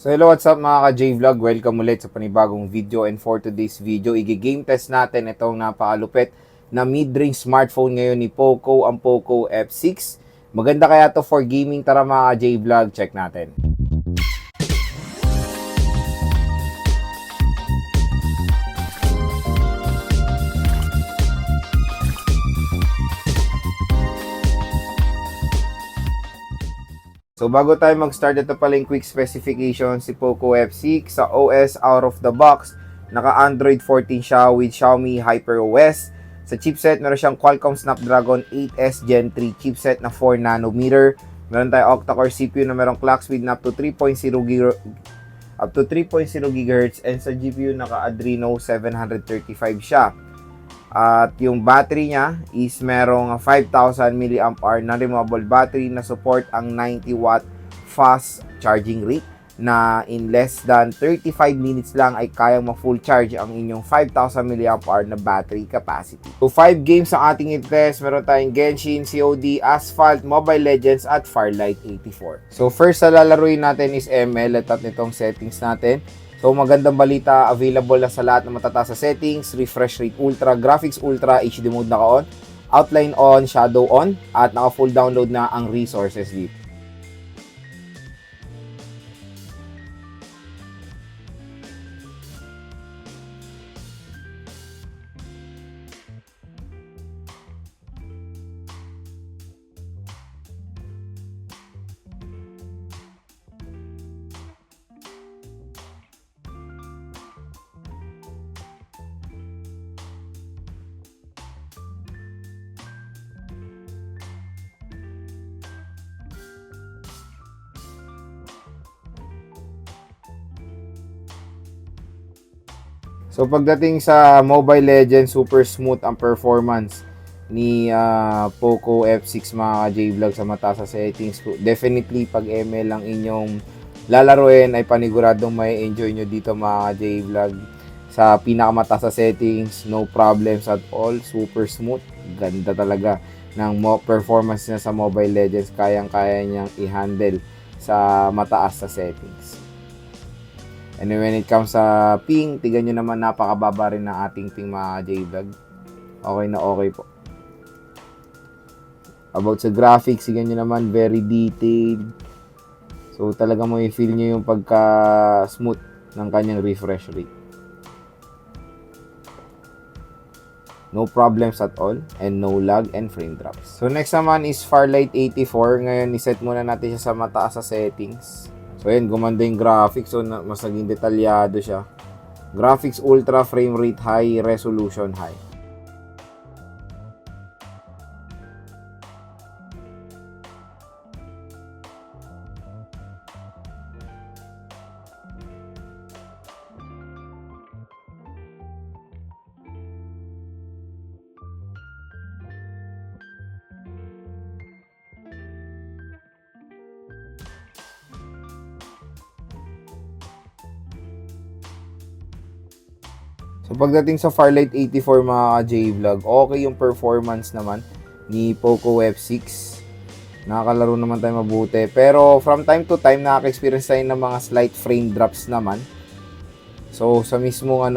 So hello, what's up mga ka-J-Vlog? Welcome ulit sa panibagong video, and for today's video, i-game test natin itong napakalupit na mid-range smartphone ngayon ni Poco, ang Poco F6. Maganda kaya to for gaming? Tara mga ka-J-Vlog, check natin. So bago tayo mag-start, ito pala yung quick specification si Poco F6. Sa OS out of the box, naka Android 14 siya with Xiaomi HyperOS. Sa chipset, meron siyang Qualcomm Snapdragon 8S Gen 3 chipset na 4nm. Meron tayong octa-core CPU na merong clock speed na up to 3.0 GHz, and sa GPU naka Adreno 735 siya. At yung battery niya is merong 5,000 mAh na removable battery na support ang 90-watt fast charging rate na in less than 35 minutes lang ay kayang ma-full charge ang inyong 5,000 mAh na battery capacity. So 5 games ang ating i-test. Meron tayong Genshin, COD, Asphalt, Mobile Legends at Farlight 84. So first sa lalaruin natin is ML at nitong settings natin. So magandang balita, available na sa lahat ng matataas sa settings, refresh rate ultra, graphics ultra, HD mode naka-on, outline on, shadow on, at naka-full download na ang resources dito. So pagdating sa Mobile Legends, super smooth ang performance ni Poco F6 mga J-Vlog sa mataas sa settings. Definitely pag ML lang inyong lalaruin ay paniguradong may enjoy nyo dito mga J-Vlog. Sa pinakamataas sa settings, no problems at all, super smooth. Ganda talaga ng performance niya sa Mobile Legends, kayang-kaya niyang i-handle sa mataas sa settings. And when it comes sa ping, tignan nyo naman, napakababa rin ng ating ping mga J-Vlog. Okay na okay po. About sa graphics, tignan nyo naman, very detailed. So talaga mo i-feel nyo yung pagka-smooth ng kanyang refresh rate. No problems at all, and no lag and frame drops. So next naman is Farlight 84. Ngayon, iset muna natin siya sa mataas sa settings. So yun, gumanda yung graphics, so mas naging detalyado siya. Graphics ultra, frame rate high, resolution high. So pagdating sa Farlight 84 mga J-Vlog, okay yung performance naman ni Poco F6. Nakakalaro naman tayo mabuti. Pero from time to time, nakaka-experience tayo ng mga slight frame drops naman. So sa mismong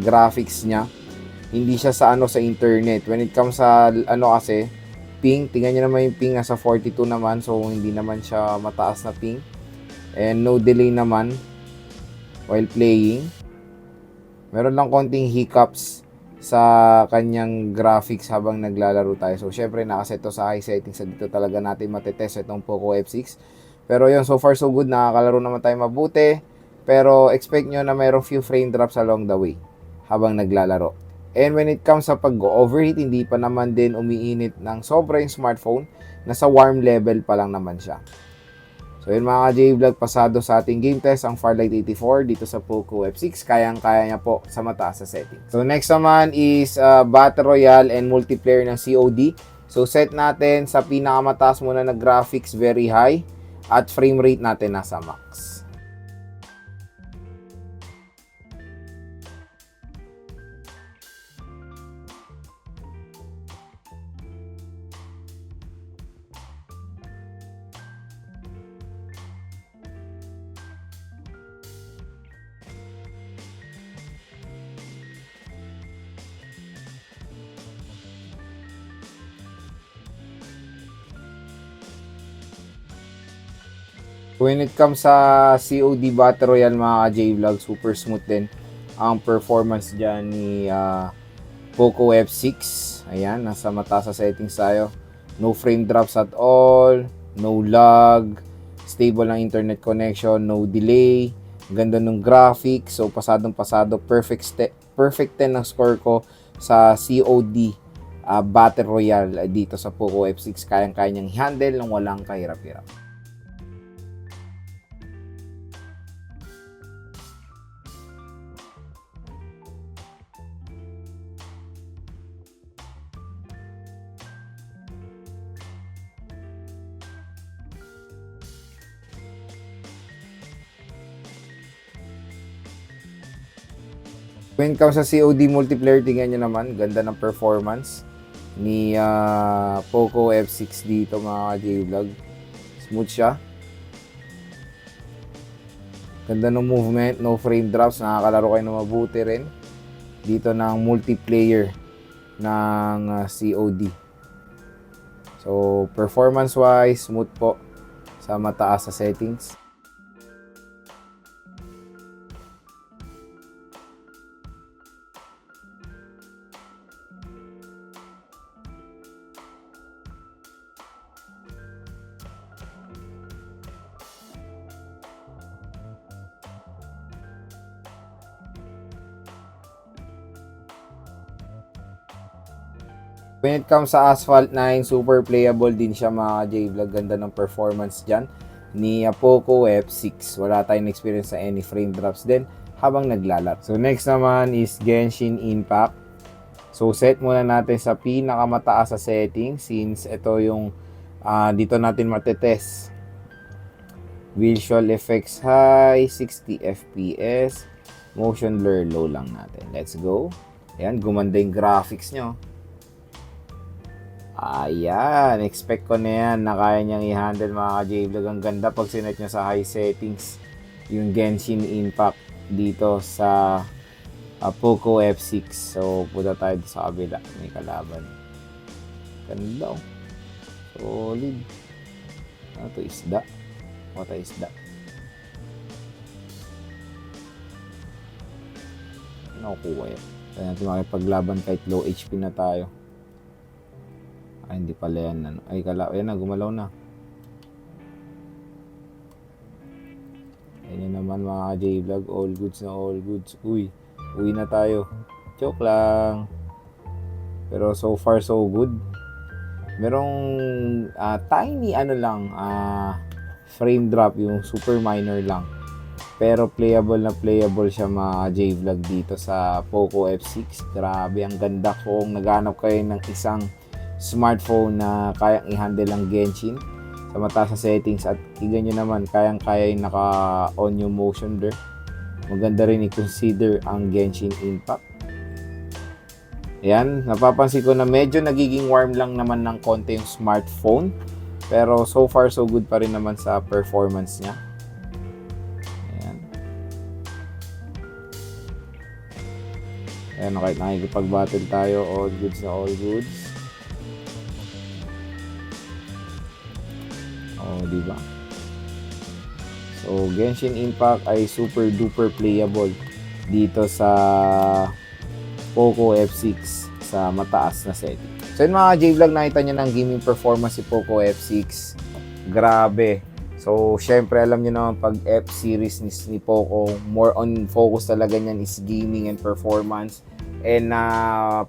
graphics niya, hindi siya sa sa internet. When it comes sa kasi, ping, tingnan niyo naman yung ping nasa 42 naman. So hindi naman siya mataas na ping. And no delay naman while playing. Meron lang konting hiccups sa kanyang graphics habang naglalaro tayo. So, syempre, nakaset to sa high settings. So, dito talaga natin matetest itong Poco F6. Pero yun, so far so good. Nakakalaro naman tayo mabuti. Pero expect nyo na mayroong few frame drops along the way habang naglalaro. And when it comes sa pag-overheat, hindi pa naman din umiinit ng sobra yung smartphone. Nasa warm level pa lang naman siya. So yun mga J-Vlog, pasado sa ating game test ang Farlight 84 dito sa Poco F6. Kayang-kaya niya po sa mataas sa settings. So next naman is Battle Royale and multiplayer ng COD. So set natin sa pinakamataas muna na graphics, very high. At frame rate natin nasa max. When it comes sa COD Battle Royale mga J-Vlog, super smooth din ang performance dyan ni Poco F6. Ayan, nasa mataas sa settings tayo. No frame drops at all, no lag, stable ang internet connection, no delay, ganda ng graphics, so pasadong pasado, perfect 10 ang score ko sa COD Battle Royale dito sa Poco F6. Kayang-kaya niyang i-handle nang walang kahirap-hirap. When it comes sa COD multiplayer, tingnan nyo naman, ganda ng performance ni Poco F6 dito mga J-Vlog. Smooth siya. Ganda ng movement, no frame drops, nakakalaro kayo na mabuti rin dito ng multiplayer ng COD. So, performance-wise, smooth po sa mataas sa settings. When it comes sa Asphalt 9, super playable din siya mga J-Vlog. Ganda ng performance dyan ni Poco F6. Wala tayong experience sa any frame drops din habang naglalat. So next naman is Genshin Impact. So set muna natin sa pinakamataas sa setting since ito yung dito natin matetest. Visual effects high, 60 FPS. Motion blur low lang natin. Let's go. Ayan, gumanda yung graphics nyo. Ayan, expect ko na yan na kaya niyang i-handle mga J-Vlog. Ang ganda pag sinet nyo sa high settings yung Genshin Impact dito sa Poco F6. So, punta tayo sa kabila. May kalaban. Ganda oh. Solid. Ano to? Isda. What a isda. Ano kuha yan? Kaya natin makipaglaban kahit low HP na tayo. Ay, hindi pala yan. Ano. Ay, ayan na, gumalaw na. Ayan naman mga J-Vlog. All goods na all goods. Uy na tayo. Joke lang. Pero so far so good. Merong tiny frame drop, yung super minor lang. Pero playable na playable siya mga J-Vlog dito sa Poco F6. Grabe, ang ganda kung naghanap kayo ng isang smartphone na kayang i-handle ang Genshin sa mataas sa settings at tignan nyo naman kayang-kaya yung naka-on yung motion blur. Maganda rin i-consider ang Genshin Impact. Ayan, napapansin ko na medyo nagiging warm lang naman ng konti yung smartphone pero so far so good pa rin naman sa performance niya. Ayan. Ayan, kahit nakikipag-battle tayo, all goods na all goods. Diba? So, Genshin Impact ay super duper playable dito sa Poco F6 sa mataas na setting. So, yun mga J-Vlog, nakita nyo ng gaming performance si Poco F6. Grabe. So, syempre, alam nyo naman pag F-series ni Poco, more on focus talaga niyan is gaming and performance. And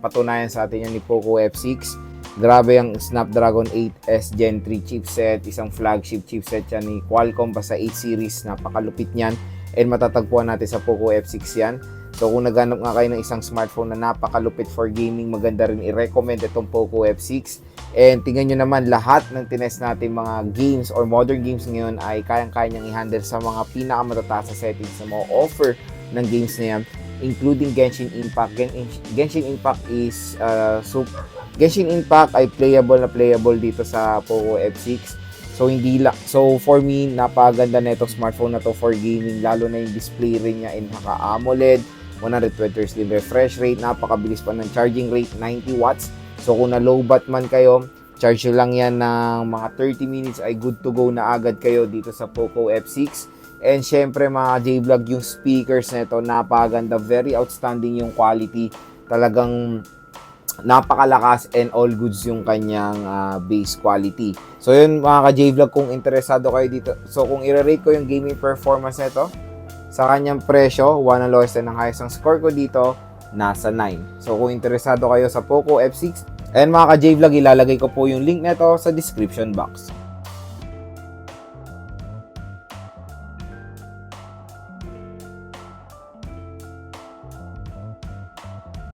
patunayan sa atin yan ni Poco F6. Grabe ang Snapdragon 8S Gen 3 chipset, isang flagship chipset yan ni Qualcomm pa sa 8 series, napakalupit niyan and matatagpuan natin sa Poco F6 yan. So kung naghanap nga kayo ng isang smartphone na napakalupit for gaming, maganda rin i-recommend itong Poco F6. And tingnan nyo naman, lahat ng tinest natin mga games or modern games ngayon ay kayang-kaya niyang i-handle sa mga pinakamatataas sa settings na ma-offer ng games na yan, including Genshin Impact. Genshin Impact is Genshin Impact ay playable dito sa Poco F6. So for me, napaganda na itong smartphone na to for gaming, lalo na yung display rin niya in naka-AMOLED, 120 Hz din refresh rate, napakabilis pa ng charging rate, 90 watts. So kung na low bat man kayo, Charge nyo lang yan ng mga 30 minutes ay good to go na agad kayo dito sa Poco F6. And syempre mga J-Vlog, yung speakers nito napakaganda, very outstanding yung quality. Talagang napakalakas and all goods yung kanyang base quality. So yun mga ka-J-Vlog, kung interesado kayo dito. So kung i-rate ko yung gaming performance nito, sa kanyang presyo, 1 ang lowest and ang highest ang score ko dito, nasa 9. So kung interesado kayo sa Poco F6, and mga ka-J-Vlog, ilalagay ko po yung link nito sa description box.